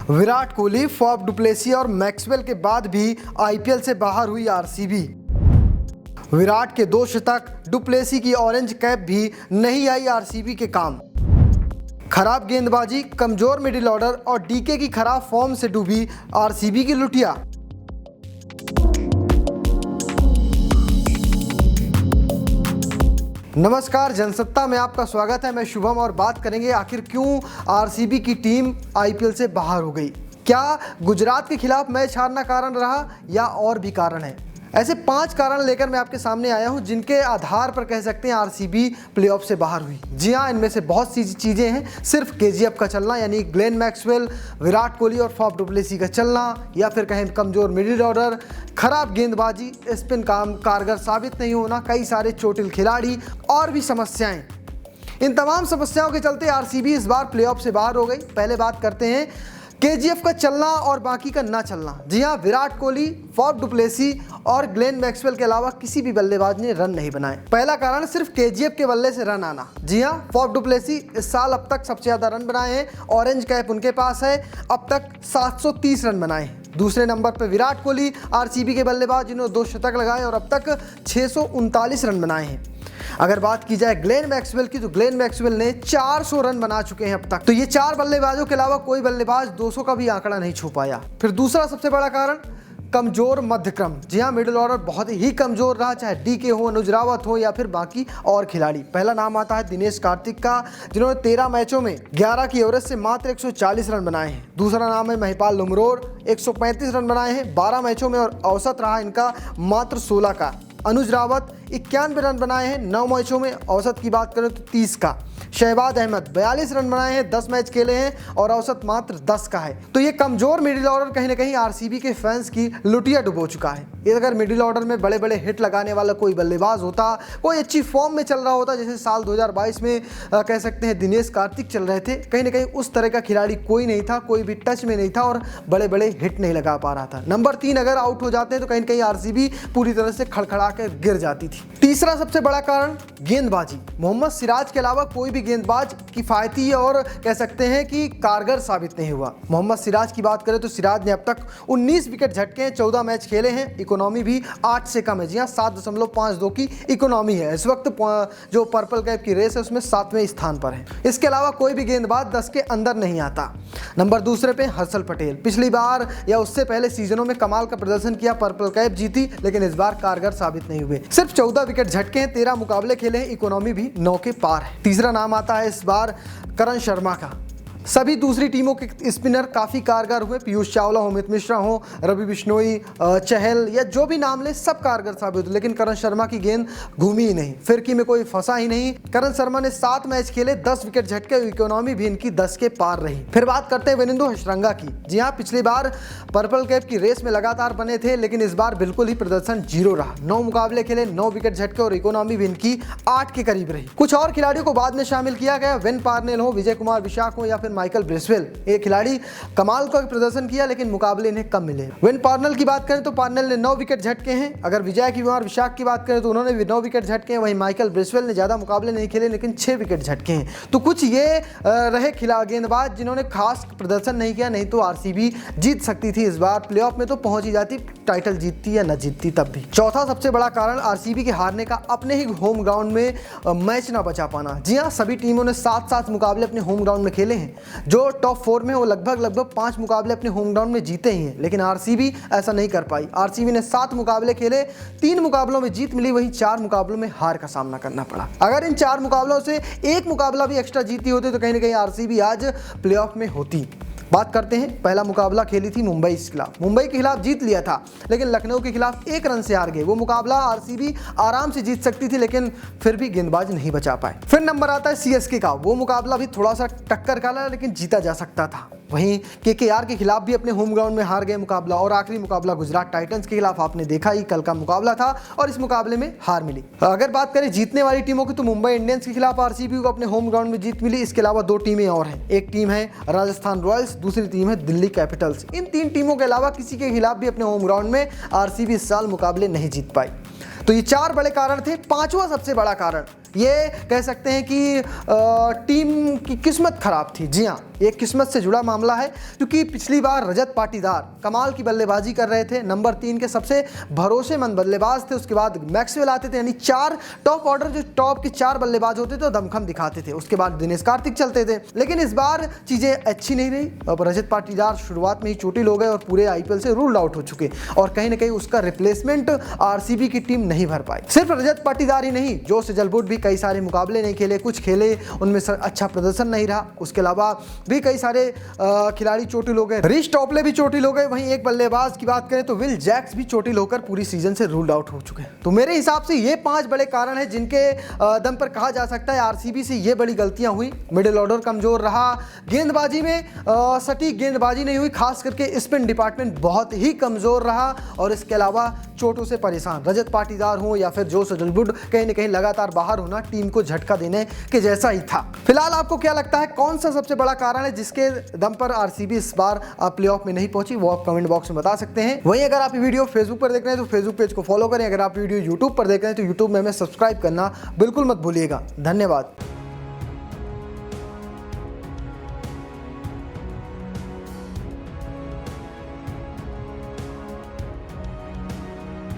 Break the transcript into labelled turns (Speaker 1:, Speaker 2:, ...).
Speaker 1: Virat Kohli, फॉफ du Plessis और Maxwell के बाद भी आईपीएल से बाहर हुई आरसीबी। विराट के 2 शतक, डु प्लेसी की ऑरेंज कैप भी नहीं आई आरसीबी के काम। खराब गेंदबाजी, कमजोर मिडिल ऑर्डर और डीके की खराब फॉर्म से डूबी आरसीबी की लुटिया। नमस्कार, जनसत्ता में आपका स्वागत है। मैं शुभम और बात करेंगे आखिर क्यों आरसीबी की टीम आईपीएल से बाहर हो गई। क्या गुजरात के खिलाफ मैच हारना कारण रहा या और भी कारण है? ऐसे 5 कारण लेकर मैं आपके सामने आया हूं जिनके आधार पर कह सकते हैं आरसीबी प्लेऑफ से बाहर हुई। जी हां, इनमें से बहुत सी चीज़ें हैं। सिर्फ केजीएफ का चलना यानी ग्लेन मैक्सवेल, विराट कोहली और फॉफ डु प्लेसी का चलना, या फिर कहें कमज़ोर मिडिल ऑर्डर, खराब गेंदबाजी, स्पिन काम कारगर साबित नहीं होना, कई सारे चोटिल खिलाड़ी और भी समस्याएं। इन तमाम समस्याओं के चलते आरसीबी इस बार प्लेऑफ से बाहर हो गई। पहले बात करते हैं केजीएफ का चलना और बाकी का ना चलना। जी हां, विराट कोहली, फॉफ डु प्लेसी और ग्लेन मैक्सवेल के अलावा किसी भी बल्लेबाज ने रन नहीं बनाए। पहला कारण सिर्फ केजीएफ के बल्ले से रन आना। जी हां, फॉफ डु प्लेसी इस साल अब तक सबसे ज्यादा रन बनाए हैं, ऑरेंज कैप उनके पास है, अब तक 730 रन बनाए हैं। दूसरे नंबर पर विराट कोहली, आरसीबी के बल्लेबाज जिन्होंने 2 शतक लगाए और अब तक 639 रन बनाए हैं। अगर बात की जाए ग्लेन मैक्सवेल की, तो ग्लेन मैक्सवेल ने 400 रन बना चुके हैं अब तक। तो ये 4 बल्लेबाजों के अलावा कोई बल्लेबाज 200 का भी आंकड़ा नहीं छू पाया। फिर दूसरा सबसे बड़ा कारण कमजोर मध्यक्रम। जी हाँ, मिडिल ऑर्डर बहुत ही कमजोर रहा, चाहे डीके हो, अनुज रावत हो या फिर बाकी और खिलाड़ी। पहला नाम आता है दिनेश कार्तिक का, जिन्होंने 13 मैचों में 11 की एवरेज से मात्र 140 रन बनाए हैं। दूसरा नाम है महिपाल लुमरोर, 135 रन बनाए हैं 12 मैचों में और औसत रहा इनका मात्र 16 का। अनुज रावत 91 रन बनाए हैं 9 मैचों में, औसत की बात करें तो 30 का। शहबाज अहमद 42 रन बनाए हैं 10 मैच खेले हैं और औसत मात्र 10 का है। तो ये कमजोर मिडिल ऑर्डर कहीं ना कहीं आरसीबी के फैंस की लुटिया डुबो चुका है। ये अगर मिडिल ऑर्डर में बड़े बड़े हिट लगाने वाला कोई बल्लेबाज होता, कोई अच्छी फॉर्म में चल रहा होता, जैसे साल 2022 में कह सकते हैं दिनेश कार्तिक चल रहे थे, कहीं ना कहीं उस तरह का खिलाड़ी कोई नहीं था, कोई भी टच में नहीं था और बड़े बड़े हिट नहीं लगा पा रहा था। नंबर 3 अगर आउट हो जाते हैं तो कहीं ना कहीं आरसीबी पूरी तरह से खड़खड़ा कर गिर जाती थी। तीसरा सबसे बड़ा कारण गेंदबाजी। मोहम्मद सिराज के अलावा कोई भी गेंदबाज किफायती और कह सकते हैं कि कारगर साबित नहीं हुआ। मोहम्मद सिराज की बात करें तो सिराज ने अब तक 19 विकेट झटके हैं, 14 मैच खेले हैं, इकोनॉमी भी 8 से कम है। जी हाँ, 7.52 की इकोनॉमी है। इस वक्त जो पर्पल कैप की रेस है उसमें 7वें स्थान पर है। इसके अलावा कोई भी गेंदबाज 10 के अंदर नहीं आता। नंबर दूसरे पे हर्षल पटेल। पिछली बार या उससे पहले सीजनों में कमाल का प्रदर्शन किया, पर्पल कैप जीती, लेकिन इस बार कारगर साबित नहीं हुए। सिर्फ 14 विकेट झटके हैं, 13 मुकाबले खेले हैं, इकोनॉमी भी 9 के पार है। तीसरा नाम आता है इस बार करण शर्मा का। सभी दूसरी टीमों के स्पिनर काफ़ी कारगर हुए, पीयूष चावला हो, अमित मिश्रा हो, रवि बिश्नोई, चहल या जो भी नाम ले, सब कारगर साबित हुए, लेकिन करण शर्मा की गेंद घूमी ही नहीं, फिरकी में कोई फंसा ही नहीं। करण शर्मा ने 7 मैच खेले, 10 विकेट झटके, इकोनॉमी भी इनकी 10 के पार रही। फिर बात करते हैं वेनिंदु हशरंगा की। जी हाँ, पिछली बार पर्पल कैप की रेस में लगातार बने थे, लेकिन इस बार बिल्कुल ही प्रदर्शन 0 रहा। 9 मुकाबले खेले, 9 विकेट झटके और इकोनॉमी भी इनकी 8 के करीब रही। कुछ और खिलाड़ियों को बाद में शामिल किया गया, वेन पार्नेल हो, विजय कुमार विशाख हो या फिर माइकल ब्रेसवेल। ये खिलाड़ी कमाल का प्रदर्शन किया, लेकिन मुकाबले इन्हें कम मिले। वेन पार्नेल की बात करें तो पार्नेल ने 9 विकेट झटके हैं। अगर विजय कुमार विशाख की बात करें तो उन्होंने भी 9 विकेट झटके हैं। वहीं माइकल ब्रेसवेल ने ज्यादा मुकाबले नहीं खेले, लेकिन 6 विकेट झटके हैं। तो कुछ ये रहे गेंदबाज जिन्होंने खास प्रदर्शन नहीं किया, नहीं तो आरसीबी जीत सकती थी इस बार, प्लेऑफ में तो पहुंच ही जाती, टाइटल जीतती या न जीतती तब भी। चौथा सबसे बड़ा कारण आरसीबी के हारने का अपने ही होम ग्राउंड में मैच ना बचा पाना। जी हाँ, सभी टीमों ने 7-7 मुकाबले अपने होम ग्राउंड में खेले हैं। जो टॉप 4 में वो लगभग 5 मुकाबले अपने होम ग्राउंड में जीते ही हैं, लेकिन आरसीबी ऐसा नहीं कर पाई। आरसीबी ने 7 मुकाबले खेले, 3 मुकाबलों में जीत मिली, वहीं 4 मुकाबलों में हार का सामना करना पड़ा। अगर इन 4 मुकाबलों से एक मुकाबला भी एक्स्ट्रा जीती होती तो कहीं ना कहीं आरसीबी आज प्लेऑफ में होती। बात करते हैं, पहला मुकाबला खेली थी मुंबई के खिलाफ। मुंबई के खिलाफ जीत लिया था, लेकिन लखनऊ के खिलाफ 1 रन से हार गए। वो मुकाबला आरसीबी आराम से जीत सकती थी, लेकिन फिर भी गेंदबाज नहीं बचा पाए। फिर नंबर आता है सीएसके का। वो मुकाबला भी थोड़ा सा टक्कर का, लेकिन जीता जा सकता था। वहीं केकेआर के खिलाफ भी अपने होम ग्राउंड में हार गए मुकाबला, और आखिरी मुकाबला गुजरात टाइटंस के खिलाफ आपने देखा ही, कल का मुकाबला था और इस मुकाबले में हार मिली। अगर बात करें जीतने वाली टीमों की, तो मुंबई इंडियंस के खिलाफ आरसीबी को अपने होम ग्राउंड में जीत मिली। इसके अलावा 2 टीमें और हैं, एक टीम है राजस्थान रॉयल्स, दूसरी टीम है दिल्ली कैपिटल्स। इन 3 टीमों के अलावा किसी के खिलाफ भी अपने होम ग्राउंड में आरसीबी इस साल मुकाबले नहीं जीत पाई। तो ये 4 बड़े कारण थे। 5वां सबसे बड़ा कारण ये कह सकते हैं कि टीम की किस्मत खराब थी। जी हाँ, ये किस्मत से जुड़ा मामला है, क्योंकि पिछली बार रजत पाटीदार कमाल की बल्लेबाजी कर रहे थे, नंबर 3 के सबसे भरोसेमंद बल्लेबाज थे। उसके बाद मैक्सवेल आते थे, यानी 4 टॉप ऑर्डर, जो टॉप के 4 बल्लेबाज होते थे तो दमखम दिखाते थे। उसके बाद दिनेश कार्तिक चलते थे, लेकिन इस बार चीज़ें अच्छी नहीं रही। अब रजत पाटीदार शुरुआत में ही चोटिल हो गए और पूरे आईपीएल से रूल्ड आउट हो चुके, और कहीं ना कहीं उसका रिप्लेसमेंट आरसीबी की टीम नहीं भर पाई। सिर्फ रजत पाटीदार ही नहीं, जोश जलबुट भी कई सारे मुकाबले नहीं खेले, कुछ खेले उनमें अच्छा प्रदर्शन नहीं रहा। उसके अलावा भी कई सारे खिलाड़ी चोटिल हो गए, रिश टॉपले भी चोटिल हो गए। वहीं एक बल्लेबाज की बात करें तो विल जैक्स भी चोटिल होकर पूरी सीजन से रूल्ड आउट हो चुके हैं। तो मेरे हिसाब से ये 5 बड़े कारण हैं जिनके दम पर कहा जा सकता है आरसीबी से ये बड़ी गलतियां हुई। मिडिल ऑर्डर कमजोर रहा, गेंदबाजी में सटीक गेंदबाजी नहीं हुई, खास करके स्पिन डिपार्टमेंट बहुत ही कमजोर रहा, और इसके अलावा चोटों से परेशान रजत पाटीदार हो या फिर जोश जलबुट कहीं ना कहीं लगातार बाहर होना टीम को झटका देने के जैसा ही था। फिलहाल आपको क्या लगता है, कौन सा सबसे बड़ा कारण है जिसके दम पर आरसीबी इस बार प्लेऑफ में नहीं पहुंची? वो आप कमेंट बॉक्स में बता सकते हैं। वहीं अगर आप ये वीडियो फेसबुक पर देख रहे हैं तो फेसबुक पेज को फॉलो करें, अगर आप वीडियो यूट्यूब पर देख रहे हैं तो यूट्यूब में हमें सब्सक्राइब करना बिल्कुल मत भूलिएगा। धन्यवाद।